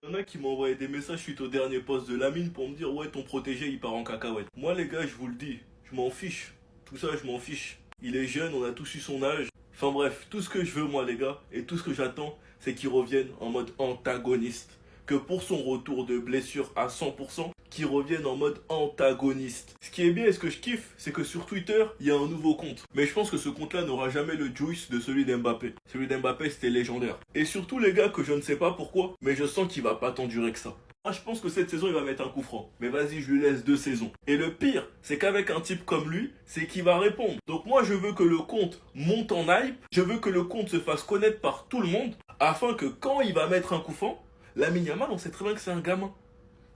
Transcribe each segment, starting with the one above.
Il y en a qui m'ont envoyé des messages suite au dernier post de Lamine pour me dire ouais ton protégé il part en cacahuète. Moi les gars je vous le dis, je m'en fiche. Tout ça je m'en fiche. Il est jeune, on a tous eu son âge. Enfin bref, tout ce que je veux moi les gars, et tout ce que j'attends, c'est qu'il revienne en mode antagoniste. Que pour son retour de blessure à 100%, qu'il revienne en mode antagoniste. Ce qui est bien et ce que je kiffe, c'est que sur Twitter, il y a un nouveau compte. Mais je pense que ce compte-là n'aura jamais le juice de celui d'Mbappé. Celui d'Mbappé, c'était légendaire. Et surtout les gars, que je ne sais pas pourquoi, mais je sens qu'il va pas tant durer que ça. Moi, je pense que cette saison, il va mettre un coup franc. Mais vas-y, je lui laisse 2 saisons. Et le pire, c'est qu'avec un type comme lui, c'est qu'il va répondre. Donc moi, je veux que le compte monte en hype. Je veux que le compte se fasse connaître par tout le monde. Afin que quand il va mettre un coup franc, Lamine Yamal, on sait très bien que c'est un gamin.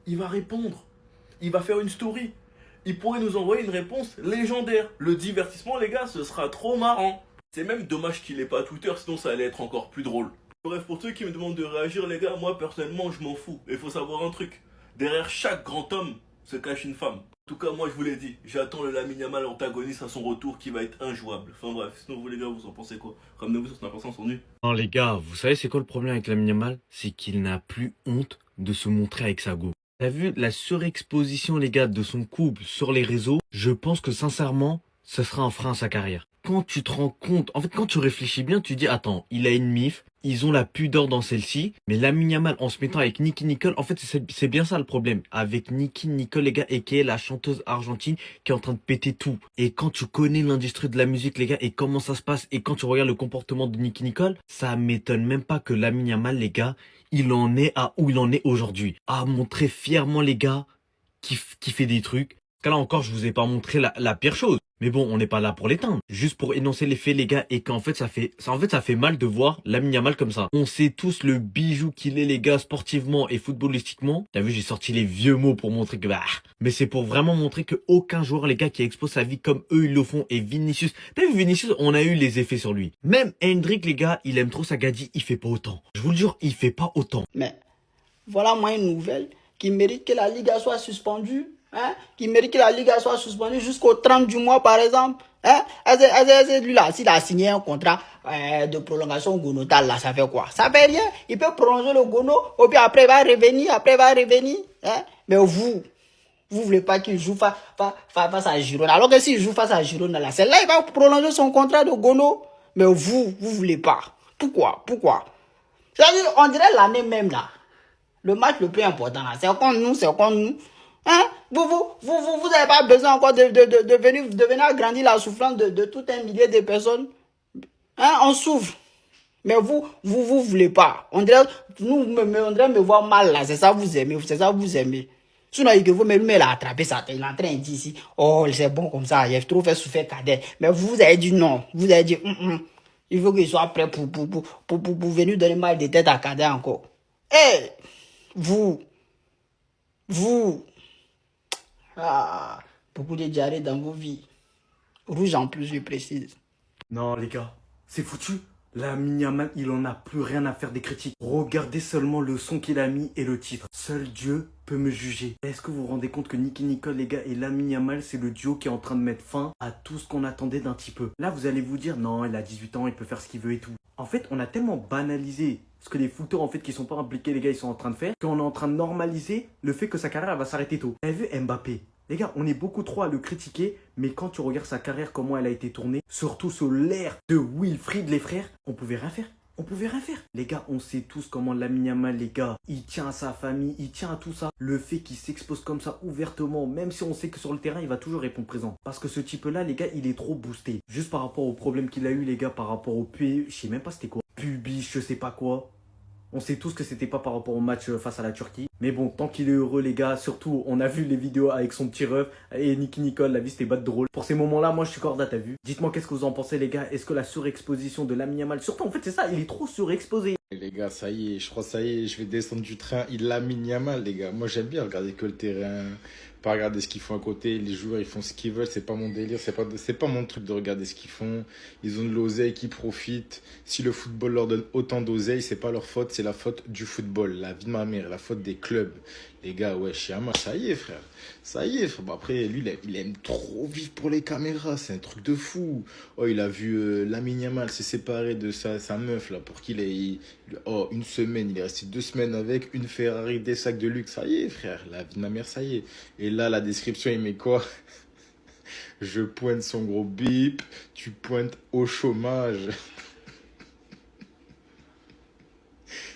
Il va répondre. Il va faire une story. Il pourrait nous envoyer une réponse légendaire. Le divertissement, les gars, ce sera trop marrant. C'est même dommage qu'il n'ait pas Twitter, sinon ça allait être encore plus drôle. Bref, pour ceux qui me demandent de réagir, les gars, moi personnellement, je m'en fous. Et il faut savoir un truc. Derrière chaque grand homme se cache une femme. En tout cas, moi, je vous l'ai dit. J'attends le Lamine Yamal antagoniste à son retour qui va être injouable. Enfin bref, sinon vous les gars, vous en pensez quoi? Ramenez-vous sur Snap sans nu. Non, les gars, vous savez c'est quoi le problème avec Lamine Yamal? C'est qu'il n'a plus honte de se montrer avec sa go. T'as vu la surexposition, les gars, de son couple sur les réseaux? Je pense que sincèrement, ce sera un frein à sa carrière. Quand tu te rends compte, en fait, quand tu réfléchis bien, tu dis, attends, il a une mif, ils ont la pudeur dans celle-ci, mais Lamine Yamal, en se mettant avec Nicki Nicole, en fait, c'est bien ça le problème. Avec Nicki Nicole, les gars, et qui est la chanteuse argentine qui est en train de péter tout. Et quand tu connais l'industrie de la musique, les gars, et comment ça se passe, et quand tu regardes le comportement de Nicki Nicole, ça m'étonne même pas que Lamine Yamal, les gars, il en est à où il en est aujourd'hui. À montrer fièrement, les gars, qui fait des trucs. Parce que là encore, je vous ai pas montré la pire chose. Mais bon, on n'est pas là pour l'éteindre. Juste pour énoncer les faits, les gars, et qu'en fait, ça fait mal de voir Lamine Yamal comme ça. On sait tous le bijou qu'il est, les gars, sportivement et footballistiquement. T'as vu, j'ai sorti les vieux mots pour montrer que, mais c'est pour vraiment montrer que aucun joueur, les gars, qui expose sa vie comme eux, ils le font. Et Vinicius, t'as vu, Vinicius, on a eu les effets sur lui. Même Hendrick, les gars, il aime trop sa gadie, il fait pas autant. Je vous le jure, il fait pas autant. Mais voilà moi une nouvelle qui mérite que la Liga soit suspendue. Hein, qui mérite que la Liga soit suspendue jusqu'au 30 du mois, par exemple. Hein, lui là, s'il a signé un contrat de prolongation gonotal, là, ça fait quoi? Ça fait rien. Il peut prolonger le gono, et puis après il va revenir, Hein? Mais vous voulez pas qu'il joue face à Girona. Alors que s'il joue face à Girona, là, c'est là il va prolonger son contrat de gono. Mais vous voulez pas. Pourquoi? C'est-à-dire, on dirait l'année même, là. Le match le plus important, là, c'est contre nous. Hein? Vous n'avez pas besoin encore de venir agrandir la souffrance de tout un millier de personnes. Hein? On souffre. Mais vous voulez pas. On dirait me voir mal là. C'est ça vous aimez. Sinon, il faut me l'a attrapé ça. Il est en train de dire ici, oh, c'est bon comme ça. Il a trop fait souffrir Kader. Mais vous avez dit non. Vous avez dit, il faut qu'il soit prêt pour venir donner mal de tête à Kader encore. Eh, vous. Ah, beaucoup de diarrhée dans vos vies. Rouge en plus, je précise. Non, les gars, c'est foutu. Lamine Yamal, il en a plus rien à faire des critiques. Regardez seulement le son qu'il a mis et le titre. Seul Dieu peut me juger. Est-ce que vous vous rendez compte que Nicki Nicole, les gars, et Lamine Yamal, c'est le duo qui est en train de mettre fin à tout ce qu'on attendait d'un petit peu. Là, vous allez vous dire, non, il a 18 ans, il peut faire ce qu'il veut et tout. En fait, on a tellement banalisé ce que les footeurs, en fait, qui sont pas impliqués, les gars, ils sont en train de faire, qu'on est en train de normaliser le fait que sa carrière, elle va s'arrêter tôt. Vous avez vu Mbappé? Les gars, on est beaucoup trop à le critiquer, mais quand tu regardes sa carrière, comment elle a été tournée, surtout sur l'ère de Wilfried les frères, on pouvait rien faire. Les gars, on sait tous comment Lamine Yamal, les gars, il tient à sa famille, il tient à tout ça. Le fait qu'il s'expose comme ça ouvertement, même si on sait que sur le terrain, il va toujours répondre présent. Parce que ce type-là, les gars, il est trop boosté. Juste par rapport aux problèmes qu'il a eu, les gars, par rapport au je sais même pas c'était quoi. Pubis, je sais pas quoi. On sait tous que c'était pas par rapport au match face à la Turquie. Mais bon, tant qu'il est heureux, les gars, surtout, on a vu les vidéos avec son petit ref et Nicki Nicole, la vie c'était pas de drôle. Pour ces moments-là, moi je suis corda, t'as vu. Dites-moi qu'est-ce que vous en pensez, les gars. Est-ce que la surexposition de Lamine Yamal, surtout en fait c'est ça, il est trop surexposé. Les gars, ça y est, je crois ça y est, je vais descendre du train. Il Lamine Yamal, les gars. Moi, j'aime bien regarder que le terrain, pas regarder ce qu'ils font à côté. Les joueurs, ils font ce qu'ils veulent. C'est pas mon délire, c'est pas mon truc de regarder ce qu'ils font. Ils ont de l'oseille qui profitent. Si le football leur donne autant d'oseille, c'est pas leur faute, c'est la faute du football. La vie de ma mère, la faute des clubs. Les gars, ouais, Yamal, ça y est, frère. Ça y est, frère. Bon, après, lui, il aime trop vivre pour les caméras. C'est un truc de fou. Oh, il a vu Lamine Yamal s'est séparé de sa meuf, là, pour qu'il ait. Oh, une semaine, il est resté 2 semaines avec une Ferrari, des sacs de luxe. Ça y est, frère, la vie de ma mère, ça y est. Et là, la description, il met quoi? Je pointe son gros bip, tu pointes au chômage.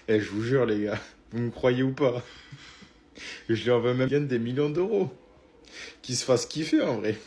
Et je vous jure, les gars, vous me croyez ou pas? Je lui en veux même bien des millions d'euros. Qu'il se fasse kiffer, en vrai.